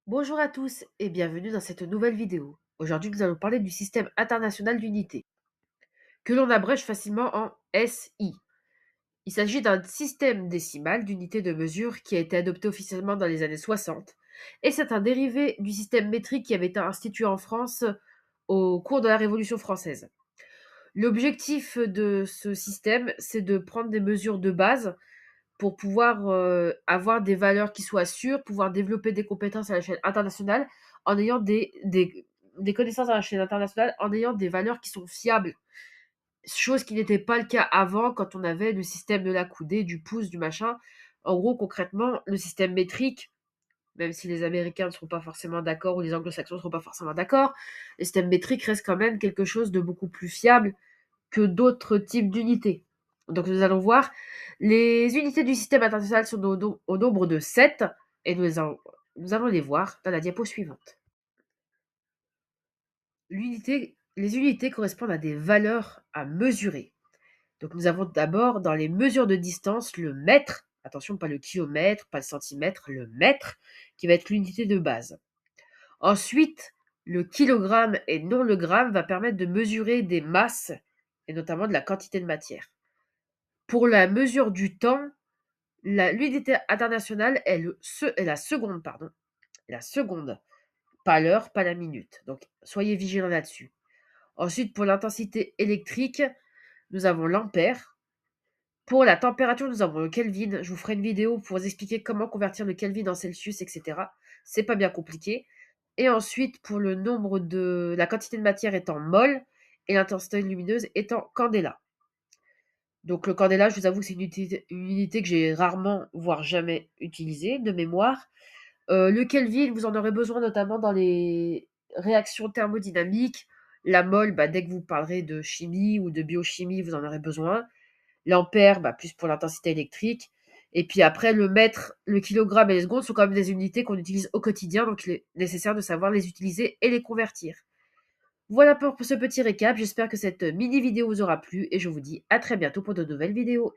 Bonjour à tous et bienvenue dans cette nouvelle vidéo. Aujourd'hui, nous allons parler du système international d'unité, que l'on abrège facilement en SI. Il s'agit d'un système décimal d'unité de mesure qui a été adopté officiellement dans les années 60, et c'est un dérivé du système métrique qui avait été institué en France au cours de la Révolution française. L'objectif de ce système, c'est de prendre des mesures de base pour pouvoir avoir des valeurs qui soient sûres, pouvoir développer des compétences à l'échelle internationale en ayant des connaissances à l'échelle internationale, en ayant des valeurs qui sont fiables. Chose qui n'était pas le cas avant quand on avait le système de la coudée, du pouce, du machin. En gros, concrètement, le système métrique, même si les Américains ne seront pas forcément d'accord ou les Anglo-Saxons ne seront pas forcément d'accord, le système métrique reste quand même quelque chose de beaucoup plus fiable que d'autres types d'unités. Donc nous allons voir, les unités du système international sont au nombre de 7 et nous allons les voir dans la diapo suivante. Les unités correspondent à des valeurs à mesurer. Donc nous avons d'abord dans les mesures de distance le mètre, attention pas le kilomètre, pas le centimètre, le mètre qui va être l'unité de base. Ensuite, le kilogramme et non le gramme va permettre de mesurer des masses et notamment de la quantité de matière. Pour la mesure du temps, l'unité internationale est la seconde, pardon. La seconde, pas l'heure, pas la minute. Donc, soyez vigilants là-dessus. Ensuite, pour l'intensité électrique, nous avons l'ampère. Pour la température, nous avons le Kelvin. Je vous ferai une vidéo pour vous expliquer comment convertir le Kelvin en Celsius, etc. C'est pas bien compliqué. Et ensuite, pour le nombre de la quantité de matière étant mol et l'intensité lumineuse étant candela. Donc le candela, je vous avoue que c'est une unité que j'ai rarement, voire jamais utilisée de mémoire. Le Kelvin, vous en aurez besoin notamment dans les réactions thermodynamiques. La mole, dès que vous parlerez de chimie ou de biochimie, vous en aurez besoin. L'ampère, plus pour l'intensité électrique. Et puis après, le mètre, le kilogramme et les secondes sont quand même des unités qu'on utilise au quotidien, donc il est nécessaire de savoir les utiliser et les convertir. Voilà pour ce petit récap, j'espère que cette mini vidéo vous aura plu et je vous dis à très bientôt pour de nouvelles vidéos.